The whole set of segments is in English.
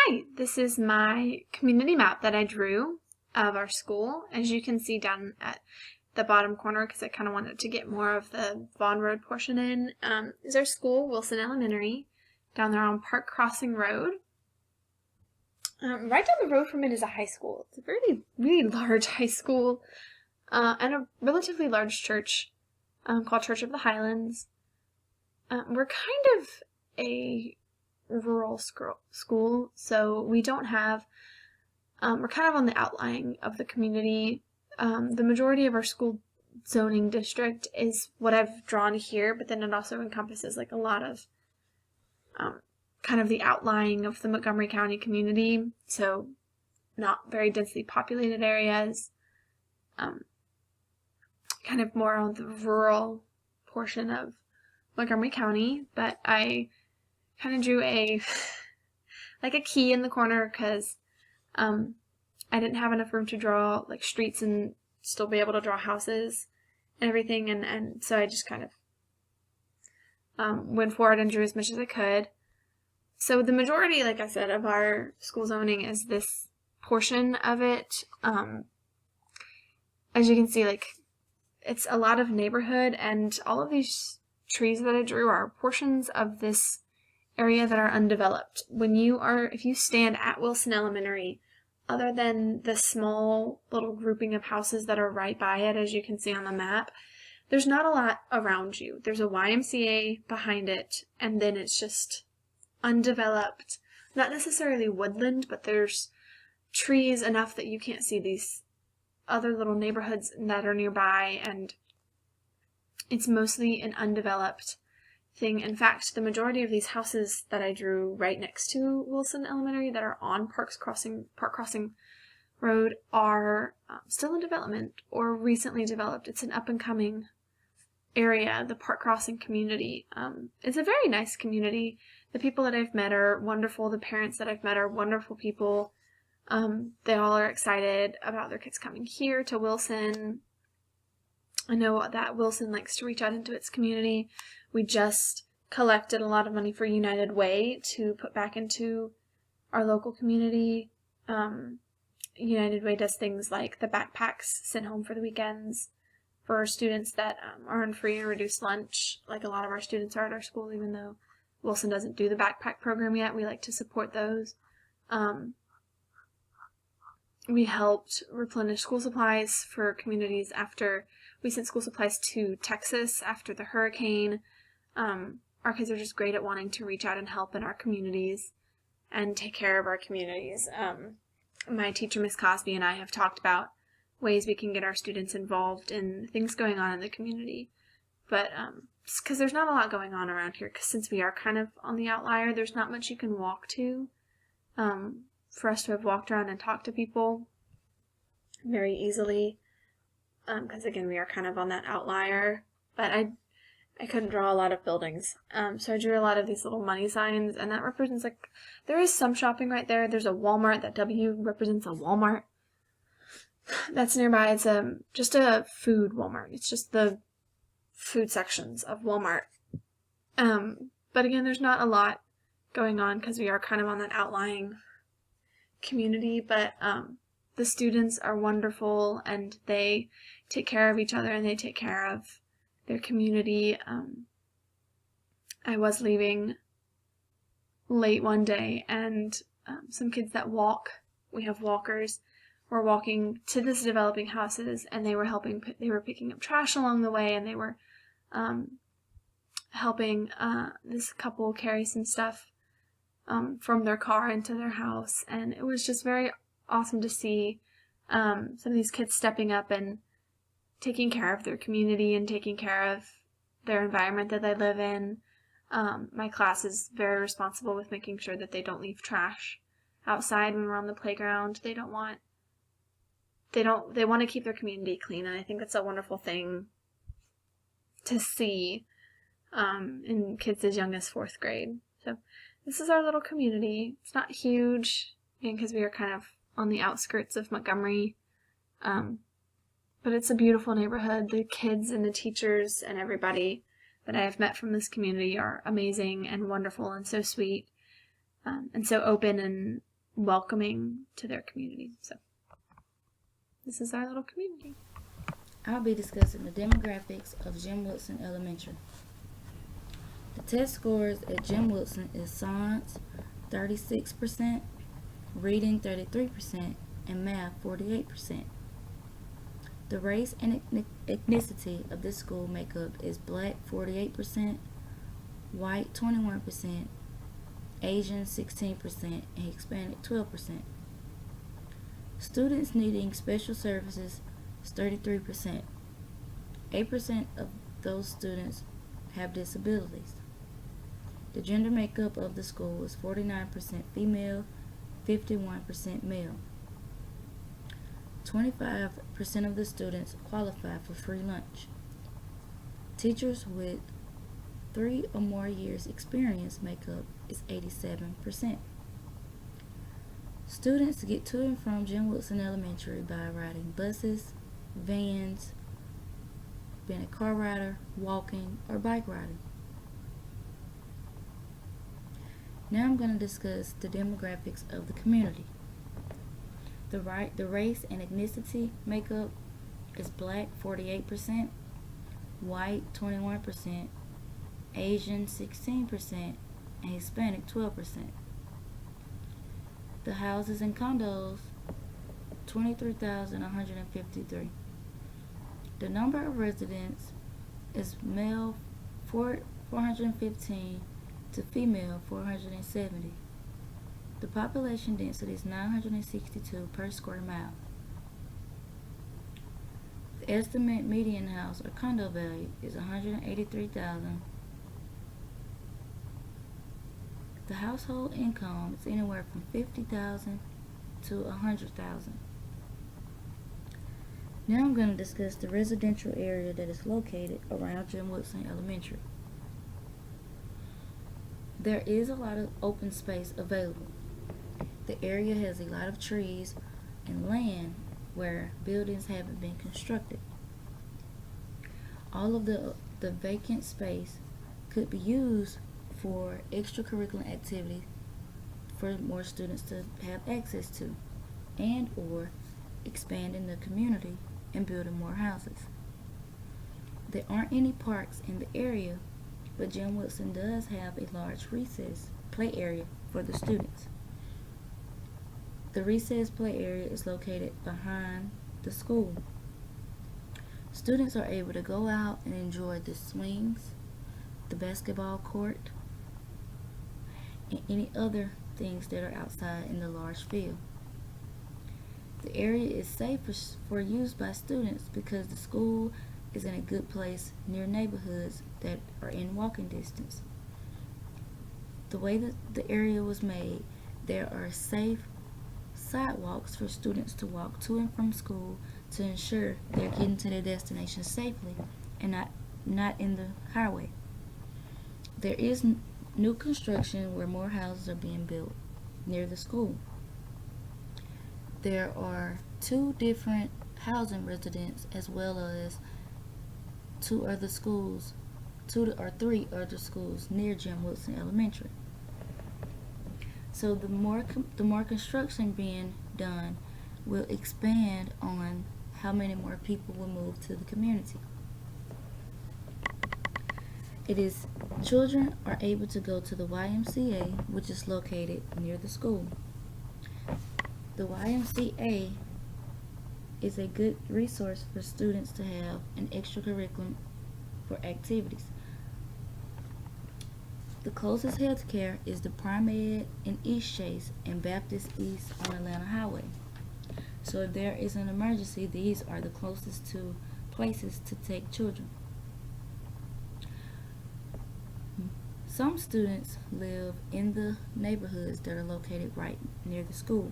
Hi, this is my community map that I drew of our school. As you can see down at the bottom corner, because I kind of wanted to get more of the Vaughn Road portion in, is our school, Wilson Elementary, down there on Park Crossing Road. Right down the road from it is a high school. It's a really large high school and a relatively large church called Church of the Highlands. We're kind of a rural school, so we don't have, we're kind of on the outlying of the community. The majority of our school zoning district is what I've drawn here, but then it also encompasses like a lot of kind of the outlying of the Montgomery County community, so not very densely populated areas, kind of more on the rural portion of Montgomery County, but I kind of drew a key in the corner because I didn't have enough room to draw like streets and still be able to draw houses and everything, and so I just kind of went forward and drew as much as I could. So the majority, like I said, of our school zoning is this portion of it. As you can see, like, it's a lot of neighborhood, and all of these trees that I drew are portions of this area that are undeveloped. If you stand at Wilson Elementary, other than the small little grouping of houses that are right by it, as you can see on the map, there's not a lot around you. There's a YMCA behind it, and then it's just undeveloped, not necessarily woodland, but there's trees enough that you can't see these other little neighborhoods that are nearby, and it's mostly an undeveloped thing. In fact, the majority of these houses that I drew right next to Wilson Elementary that are on Park Crossing Road are still in development or recently developed. It's an up-and-coming area, the Park Crossing community. It's a very nice community. The people that I've met are wonderful. The parents that I've met are wonderful people. They all are excited about their kids coming here to Wilson. I know that Wilson likes to reach out into its community. We just collected a lot of money for United Way to put back into our local community. United Way does things like the backpacks sent home for the weekends for students that are on free and reduced lunch, like a lot of our students are at our school, even though Wilson doesn't do the backpack program yet. We like to support those. We helped replenish school supplies for communities after we sent school supplies to Texas after the hurricane. Our kids are just great at wanting to reach out and help in our communities and take care of our communities. My teacher, Miss Cosby, and I have talked about ways we can get our students involved in things going on in the community. But because there's not a lot going on around here, because since we are kind of on the outlier, there's not much you can walk to. For us to have walked around and talked to people very easily, because again, we are kind of on that outlier. But I couldn't draw a lot of buildings, so I drew a lot of these little money signs, and that represents, like, there is some shopping right there. There's a Walmart. That W represents a Walmart that's nearby. It's just a food Walmart. It's just the food sections of Walmart. But again, there's not a lot going on because we are kind of on that outlying community, but the students are wonderful, and they take care of each other, and they take care of their community. I was leaving late one day, and some kids that walk, we have walkers, were walking to this developing houses, and they were picking up trash along the way, and they were helping this couple carry some stuff from their car into their house, and it was just very awesome to see some of these kids stepping up and taking care of their community and taking care of their environment that they live in. My class is very responsible with making sure that they don't leave trash outside when we're on the playground. They want to keep their community clean, and I think that's a wonderful thing to see in kids as young as 4th grade. So this is our little community. It's not huge, because we are kind of on the outskirts of Montgomery, but it's a beautiful neighborhood. The kids and the teachers and everybody that I have met from this community are amazing and wonderful and so sweet, and so open and welcoming to their community. So this is our little community. I'll be discussing the demographics of Jim Wilson Elementary. The test scores at Jim Wilson is science 36%, reading 33%, and math 48%. The race and ethnicity of this school makeup is black 48%, white 21%, Asian 16%, and Hispanic 12%. Students needing special services is 33%. 8% of those students have disabilities. The gender makeup of the school is 49% female, 51% male. 25% of the students qualify for free lunch. Teachers with 3 or more years experience makeup is 87%. Students get to and from Jim Wilson Elementary by riding buses, vans, being a car rider, walking, or bike riding. Now I'm going to discuss the demographics of the community. The race and ethnicity makeup is black 48%, white 21%, Asian 16%, and Hispanic 12%. The houses and condos 23,153. The number of residents is male 415 to female 470. The population density is 962 per square mile. The estimated median house or condo value is $183,000. The household income is anywhere from $50,000 to $100,000. Now I'm going to discuss the residential area that is located around Jim Wilson Elementary. There is a lot of open space available. The area has a lot of trees and land where buildings haven't been constructed. All of the vacant space could be used for extracurricular activities for more students to have access to, and or expanding the community and building more houses. There aren't any parks in the area, but Jim Wilson does have a large recess play area for the students. The recess play area is located behind the school. Students are able to go out and enjoy the swings, the basketball court, and any other things that are outside in the large field. The area is safe for use by students because the school is in a good place near neighborhoods that are in walking distance. The way that the area was made, there are safe sidewalks for students to walk to and from school to ensure they're getting to their destination safely and not in the highway. There is new construction where more houses are being built near the school. There are 2 different housing residents as well as 3 other schools near Jim Wilson Elementary. So the more construction being done will expand on how many more people will move to the community. Children are able to go to the YMCA, which is located near the school. The YMCA is a good resource for students to have an extracurriculum for activities. The closest healthcare is the Pri-Med in East Chase and Baptist East on Atlanta Highway. So if there is an emergency, these are the closest 2 places to take children. Some students live in the neighborhoods that are located right near the school.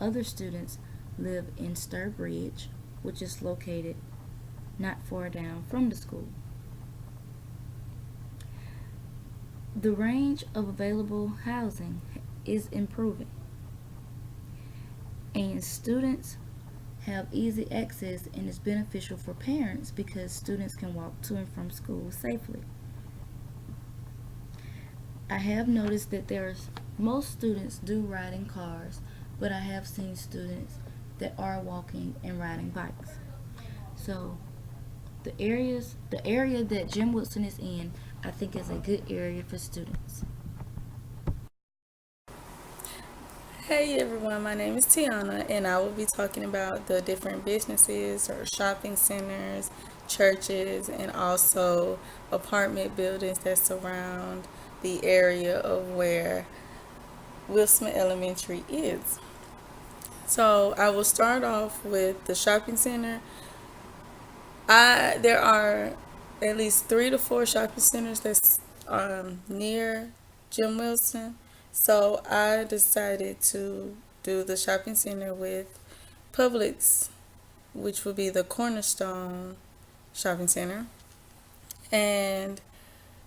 Other students live in Sturbridge, which is located not far down from the school. The range of available housing is improving, and students have easy access, and is beneficial for parents because students can walk to and from school safely. I have noticed that most students do ride in cars, but I have seen students that are walking and riding bikes. So the area that Jim Wilson is in, I think is a good area for students. Hey everyone, my name is Tiana, and I will be talking about the different businesses or shopping centers, churches, and also apartment buildings that surround the area of where Wilson Elementary is. So I will start off with the shopping center. There are at least 3 to 4 shopping centers that's near Jim Wilson. So I decided to do the shopping center with Publix, which would be the Cornerstone Shopping Center. And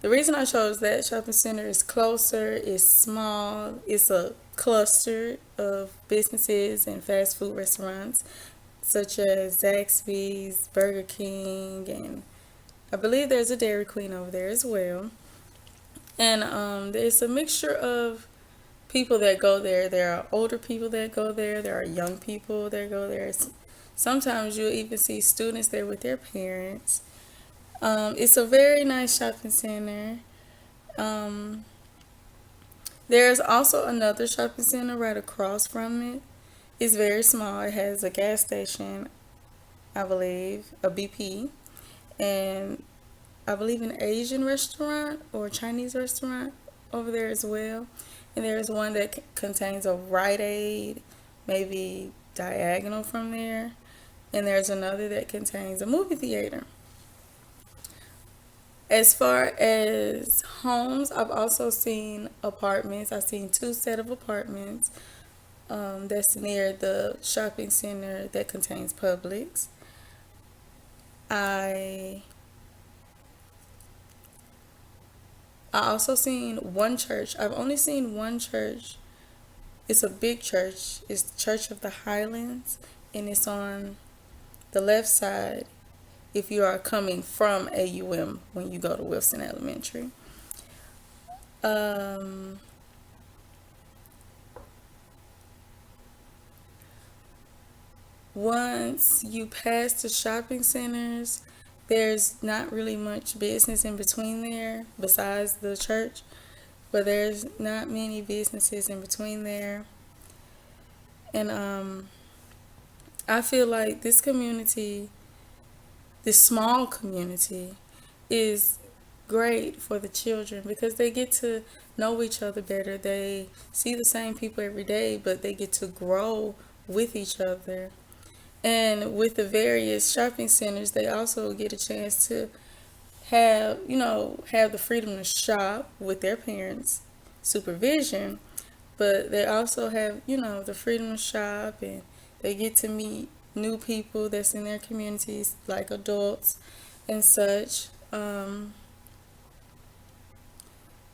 the reason I chose that shopping center is closer, it's small, it's a cluster of businesses and fast food restaurants such as Zaxby's, Burger King, and I believe there's a Dairy Queen over there as well. And there's a mixture of people that go there. There are older people that go there. There are young people that go there. Sometimes you'll even see students there with their parents. It's a very nice shopping center. Um, there's also another shopping center right across from it. It's very small. It has a gas station, I believe, a BP, and I believe an Asian restaurant or Chinese restaurant over there as well. And there's one that contains a Rite Aid, maybe diagonal from there. And there's another that contains a movie theater. As far as homes, I've also seen apartments. I've seen 2 set of apartments that's near the shopping center that contains Publix. I I also seen one church. I've only seen one church. It's a big church. It's the Church of the Highlands, and it's on the left side if you are coming from AUM when you go to Wilson Elementary. Um, Once you pass the shopping centers, there's not really much business in between there besides the church, but there's not many businesses in between there. And I feel like this small community, is great for the children because they get to know each other better. They see the same people every day, but they get to grow with each other. And with the various shopping centers, they also get a chance to have the freedom to shop with their parents' supervision, but they also have the freedom to shop, and they get to meet new people that's in their communities, like adults and such.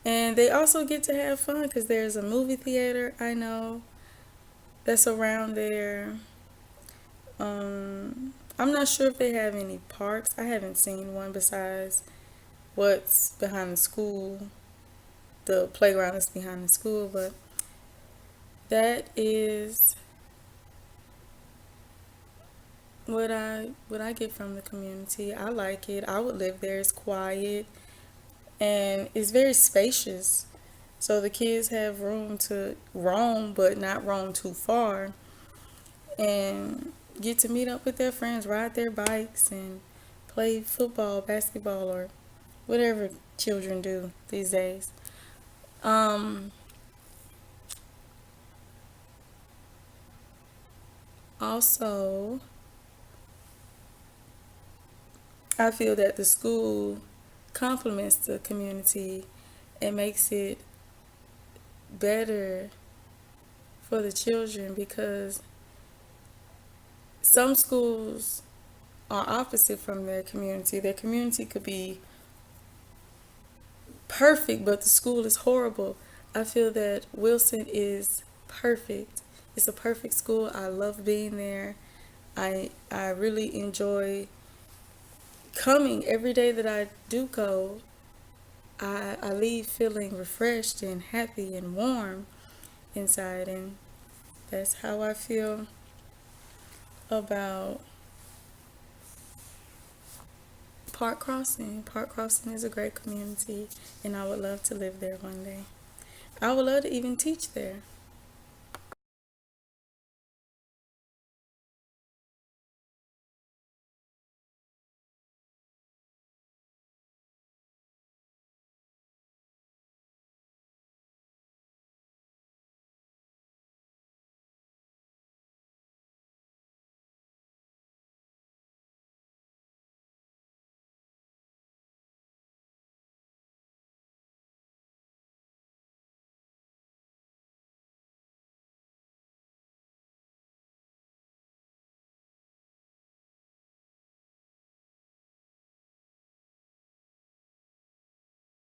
And they also get to have fun because there's a movie theater I know that's around there. I'm not sure if they have any parks. I haven't seen one besides what's behind the school, the playground that's behind the school, but that is what I get from the community. I like it. I would live there. It's quiet and it's very spacious. So the kids have room to roam, but not roam too far, and get to meet up with their friends, ride their bikes, and play football, basketball, or whatever children do these days. Um, Also, I feel that the school complements the community and makes it better for the children because some schools are opposite from their community. Their community could be perfect, but the school is horrible. I feel that Wilson is perfect. It's a perfect school. I love being there. I really enjoy coming every day that I do go. I leave feeling refreshed and happy and warm inside, and that's how I feel about Park Crossing. Park Crossing is a great community, and I would love to live there one day. I would love to even teach there.